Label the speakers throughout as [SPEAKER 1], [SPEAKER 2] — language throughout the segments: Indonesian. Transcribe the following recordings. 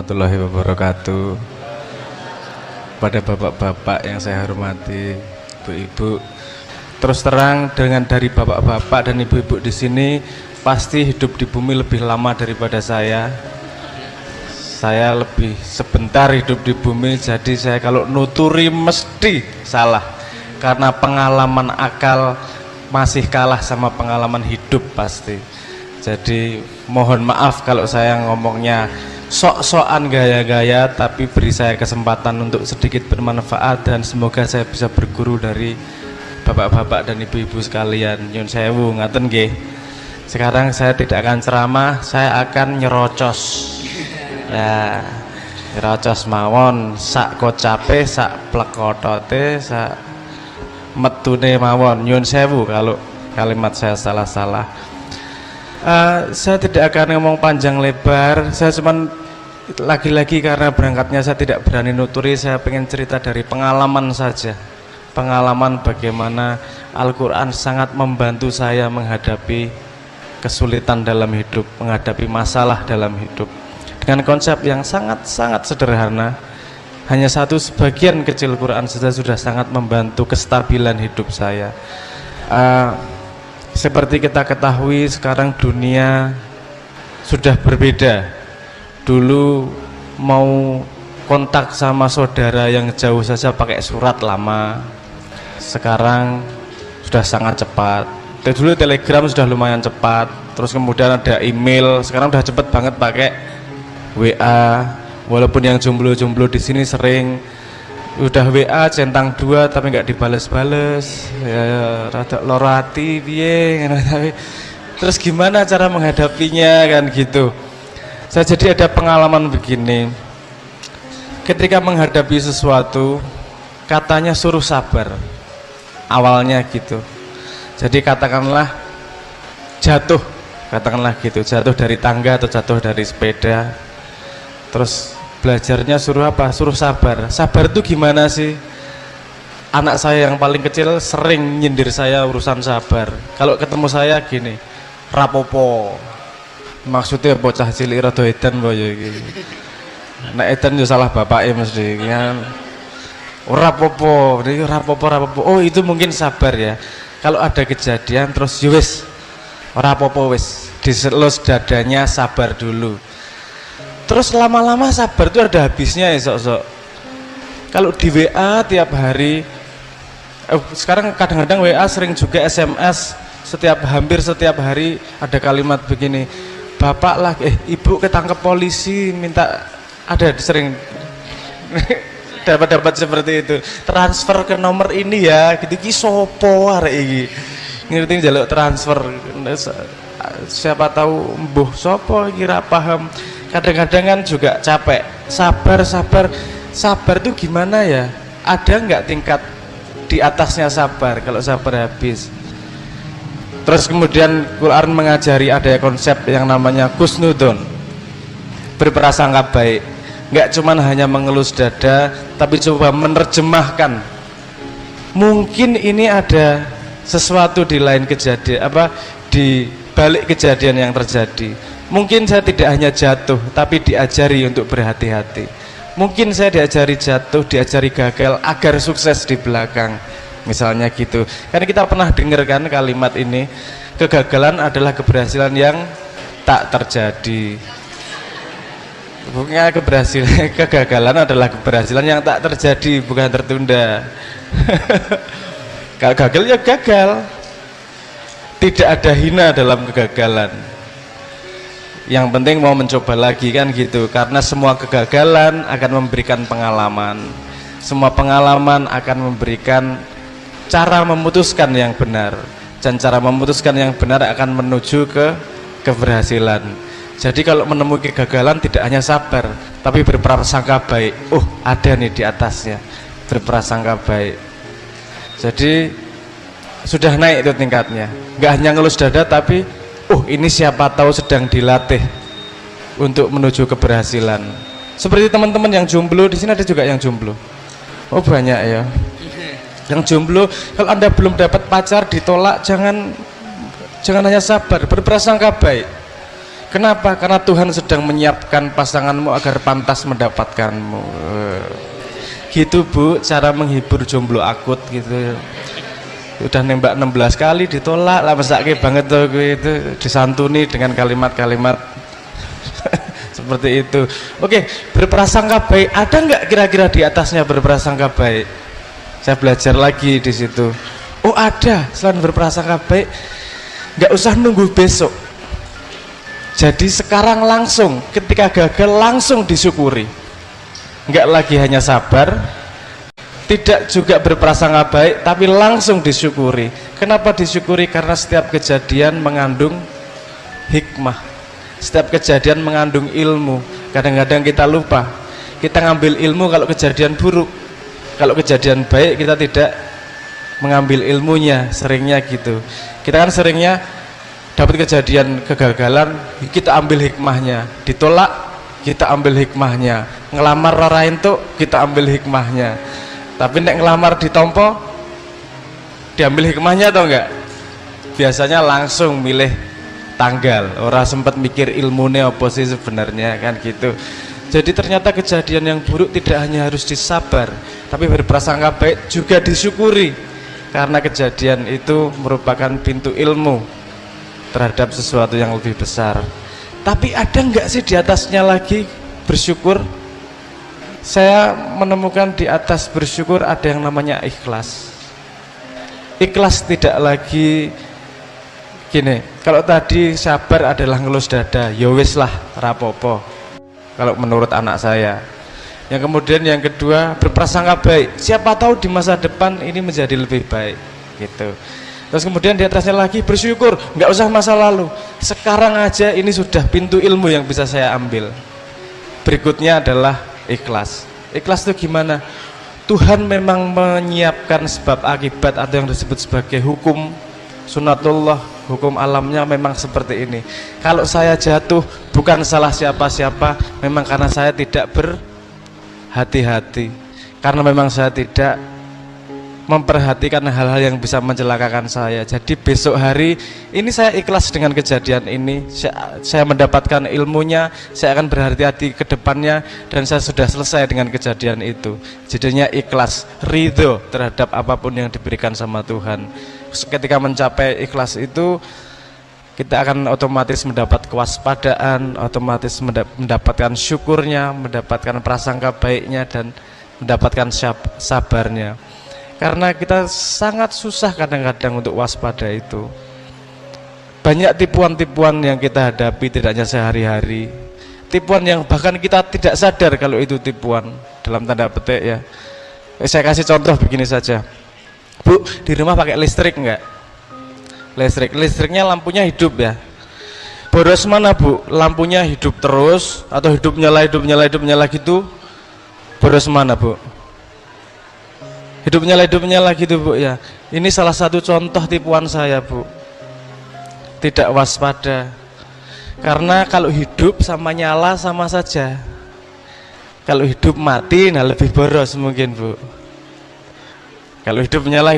[SPEAKER 1] warahmatullahi wabarakatuh. Pada bapak-bapak yang saya hormati, ibu-ibu, terus terang dengan dari bapak-bapak dan ibu-ibu di sini pasti hidup di bumi lebih lama daripada saya. Saya lebih sebentar hidup di bumi, jadi saya kalau nuturi mesti salah karena pengalaman akal masih kalah sama pengalaman hidup pasti. Jadi mohon maaf kalau saya ngomongnya sok-sokan gaya-gaya, tapi beri saya kesempatan untuk sedikit bermanfaat dan semoga saya bisa berguru dari bapak-bapak dan ibu-ibu sekalian. Nyun sewu ngaten nggih. Sekarang saya tidak akan ceramah, saya akan nyerocos. Ya, nyerocos mawon sak kocape, sak plekotote, sak metune mawon. Nyun sewu kalau kalimat saya salah-salah. Saya tidak akan ngomong panjang lebar, saya cuman lagi-lagi karena berangkatnya saya tidak berani nuturi, saya pengen cerita dari pengalaman saja. Pengalaman bagaimana Al-Quran sangat membantu saya menghadapi kesulitan dalam hidup, menghadapi masalah dalam hidup dengan konsep yang sangat-sangat sederhana. Hanya satu sebagian kecil Quran saja sudah sangat membantu kestabilan hidup saya. Seperti kita ketahui sekarang dunia sudah berbeda. Dulu mau kontak sama saudara yang jauh saja pakai surat lama. Sekarang sudah sangat cepat. Dulu telegram sudah lumayan cepat. Terus kemudian ada email. Sekarang sudah cepat banget pakai WA. Walaupun yang jomblo-jomblo di sini sering udah WA centang 2 tapi nggak dibales-bales, ya rada loro hati piye. Terus gimana cara menghadapinya kan gitu. Saya jadi ada pengalaman begini, ketika menghadapi sesuatu katanya suruh sabar awalnya gitu. Jadi katakanlah jatuh, katakanlah gitu, jatuh dari tangga atau jatuh dari sepeda, terus belajarnya suruh apa? Suruh sabar. Sabar itu gimana sih? Anak saya yang paling kecil sering nyindir saya urusan sabar. Kalau ketemu saya gini, rapopo. Maksudnya bocah cilik rada edan boyo iki. Nek edan yo salah bapake mesti kan. Rapopo, niki rapopo. Oh, itu mungkin sabar ya. Kalau ada kejadian terus yo wis rapopo wis, diselus dadanya, sabar dulu. Terus lama-lama sabar itu ada habisnya ya sok-sok. Kalau di WA tiap hari, sekarang kadang-kadang WA sering juga SMS, hampir setiap hari ada kalimat begini, bapak lah, ibu ketangkep polisi, minta, ada sering dapat seperti itu, transfer ke nomor ini ya, gitu ki sopo arek iki, ngerti jaluk transfer, siapa tahu mbuh sopo kira paham. Kadang-kadang kan juga capek, sabar itu gimana ya? Ada nggak tingkat di atasnya sabar? Kalau sabar habis. Terus kemudian Quran mengajari ada konsep yang namanya husnudon, berprasangka baik. Nggak cuman hanya mengelus dada, tapi coba menerjemahkan. Mungkin ini ada sesuatu di lain kejadian, di balik kejadian yang terjadi. Mungkin saya tidak hanya jatuh, tapi diajari untuk berhati-hati. Mungkin saya diajari jatuh, diajari gagal agar sukses di belakang. Misalnya gitu. Karena kita pernah dengar kan kalimat ini, kegagalan adalah keberhasilan yang tak terjadi. Bukannya kegagalan adalah keberhasilan yang tak terjadi, bukan tertunda. Kalau gagal ya gagal. Tidak ada hina dalam kegagalan. Yang penting mau mencoba lagi kan gitu, karena semua kegagalan akan memberikan pengalaman, semua pengalaman akan memberikan cara memutuskan yang benar, dan cara memutuskan yang benar akan menuju ke keberhasilan. Jadi kalau menemui kegagalan tidak hanya sabar, tapi berprasangka baik. Oh, ada nih di atasnya, berprasangka baik. Jadi sudah naik itu tingkatnya, nggak hanya ngelus dada, tapi oh, ini siapa tahu sedang dilatih untuk menuju keberhasilan. Seperti teman-teman yang jomblo di sini, ada juga yang jomblo. Oh, banyak ya. Yang jomblo, kalau Anda belum dapat pacar ditolak, jangan hanya sabar, berprasangka baik. Kenapa? Karena Tuhan sedang menyiapkan pasanganmu agar pantas mendapatkanmu. Gitu Bu, cara menghibur jomblo akut gitu. Udah nembak 16 kali ditolak lah, mesake banget tuh itu, disantuni dengan kalimat-kalimat seperti itu. Oke, berprasangka baik, ada nggak kira-kira di atasnya berprasangka baik? Saya belajar lagi di situ. Oh ada, selain berprasangka baik, nggak usah nunggu besok. Jadi sekarang langsung, ketika gagal langsung disyukuri. Nggak lagi hanya sabar, tidak juga berprasangka baik, tapi langsung disyukuri. Kenapa disyukuri? Karena setiap kejadian mengandung hikmah. Setiap kejadian mengandung ilmu. Kadang-kadang kita lupa. Kita ngambil ilmu kalau kejadian buruk. Kalau kejadian baik kita tidak mengambil ilmunya, seringnya gitu. Kita kan seringnya dapat kejadian kegagalan, kita ambil hikmahnya. Ditolak, kita ambil hikmahnya. Ngelamar orang itu, kita ambil hikmahnya. Tapi nek ngelamar ditompo, diambil hikmahnya atau enggak? Biasanya langsung milih tanggal, orang sempat mikir ilmunya apa sih sebenarnya, kan gitu. Jadi ternyata kejadian yang buruk tidak hanya harus disabar, tapi berprasangka baik juga disyukuri, karena kejadian itu merupakan pintu ilmu terhadap sesuatu yang lebih besar. Tapi ada enggak sih di atasnya lagi bersyukur? Saya menemukan di atas bersyukur ada yang namanya ikhlas. Ikhlas tidak lagi gini, kalau tadi sabar adalah ngelus dada, ya wis lah rapopo kalau menurut anak saya. Yang kemudian yang kedua berprasangka baik, siapa tahu di masa depan ini menjadi lebih baik gitu. Terus kemudian di atasnya lagi bersyukur, nggak usah masa lalu, sekarang aja ini sudah pintu ilmu yang bisa saya ambil. Berikutnya adalah ikhlas. Ikhlas itu gimana? Tuhan memang menyiapkan sebab akibat atau yang disebut sebagai hukum sunatullah, hukum alamnya memang seperti ini. Kalau saya jatuh bukan salah siapa-siapa, memang karena saya tidak berhati-hati, karena memang saya tidak memperhatikan hal-hal yang bisa mencelakakan saya. Jadi besok hari ini saya ikhlas dengan kejadian ini, saya mendapatkan ilmunya, saya akan berhati-hati ke depannya, dan saya sudah selesai dengan kejadian itu. Jadinya ikhlas, ridho terhadap apapun yang diberikan sama Tuhan. Ketika mencapai ikhlas itu, kita akan otomatis mendapat kewaspadaan, otomatis mendapatkan syukurnya, mendapatkan prasangka baiknya, dan mendapatkan sabarnya. Karena kita sangat susah kadang-kadang untuk waspada itu. Banyak tipuan-tipuan yang kita hadapi, tidak hanya sehari-hari. Tipuan yang bahkan kita tidak sadar kalau itu tipuan, dalam tanda petik ya. Saya kasih contoh begini saja. Bu, di rumah pakai listrik enggak? Listriknya lampunya hidup ya. Boros mana Bu? Lampunya hidup terus atau hidup nyala gitu? Boros mana Bu? Hidup nyala gitu Bu ya. Ini salah satu contoh tipuan saya Bu. Tidak waspada. Karena kalau hidup sama nyala sama saja. Kalau hidup mati, nah lebih boros mungkin Bu. Kalau hidup nyala,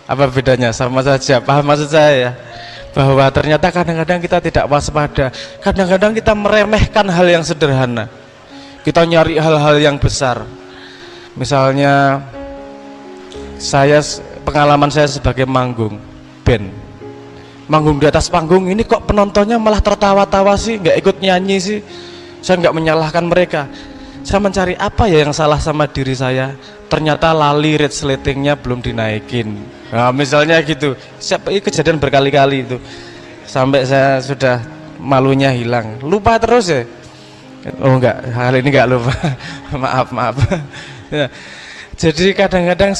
[SPEAKER 1] apa bedanya? Sama saja. Paham maksud saya ya? Bahwa ternyata kadang-kadang kita tidak waspada. Kadang-kadang kita meremehkan hal yang sederhana. Kita nyari hal-hal yang besar. Misalnya pengalaman saya sebagai manggung band, manggung di atas panggung ini kok penontonnya malah tertawa-tawa sih, nggak ikut nyanyi sih. Saya nggak menyalahkan mereka, saya mencari apa ya yang salah sama diri saya. Ternyata lali resletingnya belum dinaikin. Nah misalnya gitu, ini kejadian berkali-kali itu, sampai saya sudah malunya hilang, lupa terus ya. Oh enggak, hal ini enggak lupa. maaf ya. Jadi kadang-kadang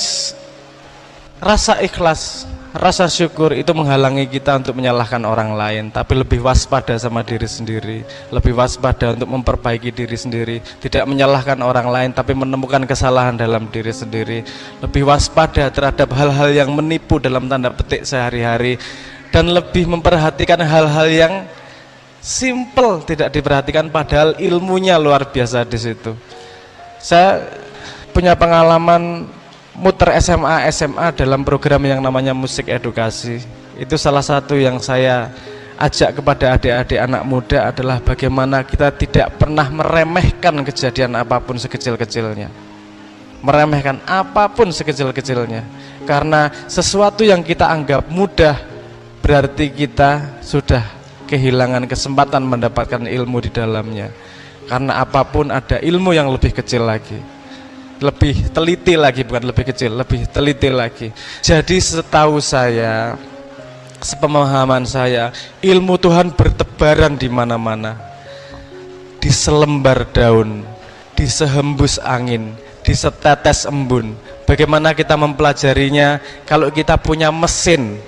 [SPEAKER 1] rasa ikhlas, rasa syukur itu menghalangi kita untuk menyalahkan orang lain, tapi lebih waspada sama diri sendiri, lebih waspada untuk memperbaiki diri sendiri, tidak menyalahkan orang lain tapi menemukan kesalahan dalam diri sendiri, lebih waspada terhadap hal-hal yang menipu dalam tanda petik sehari-hari, dan lebih memperhatikan hal-hal yang simple tidak diperhatikan padahal ilmunya luar biasa di situ. Saya punya pengalaman muter SMA dalam program yang namanya musik edukasi. Itu salah satu yang saya ajak kepada adik-adik anak muda adalah bagaimana kita tidak pernah meremehkan kejadian apapun sekecil-kecilnya, meremehkan apapun sekecil-kecilnya, karena sesuatu yang kita anggap mudah berarti kita sudah kehilangan kesempatan mendapatkan ilmu di dalamnya. Karena apapun ada ilmu yang lebih kecil lagi, lebih teliti lagi, bukan lebih kecil, lebih teliti lagi. Jadi setahu saya, sepemahaman saya, ilmu Tuhan bertebaran di mana-mana, di selembar daun, di sehembus angin, di setetes embun. Bagaimana kita mempelajarinya? Kalau kita punya mesin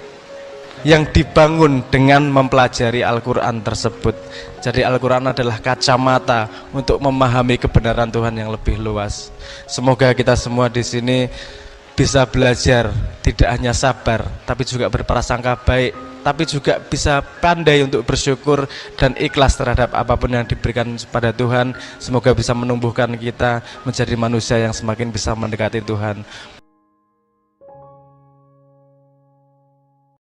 [SPEAKER 1] yang dibangun dengan mempelajari Al-Quran tersebut. Jadi Al-Quran adalah kacamata untuk memahami kebenaran Tuhan yang lebih luas. Semoga kita semua di sini bisa belajar, tidak hanya sabar, tapi juga berprasangka baik, tapi juga bisa pandai untuk bersyukur dan ikhlas terhadap apapun yang diberikan kepada Tuhan. Semoga bisa menumbuhkan kita menjadi manusia yang semakin bisa mendekati Tuhan.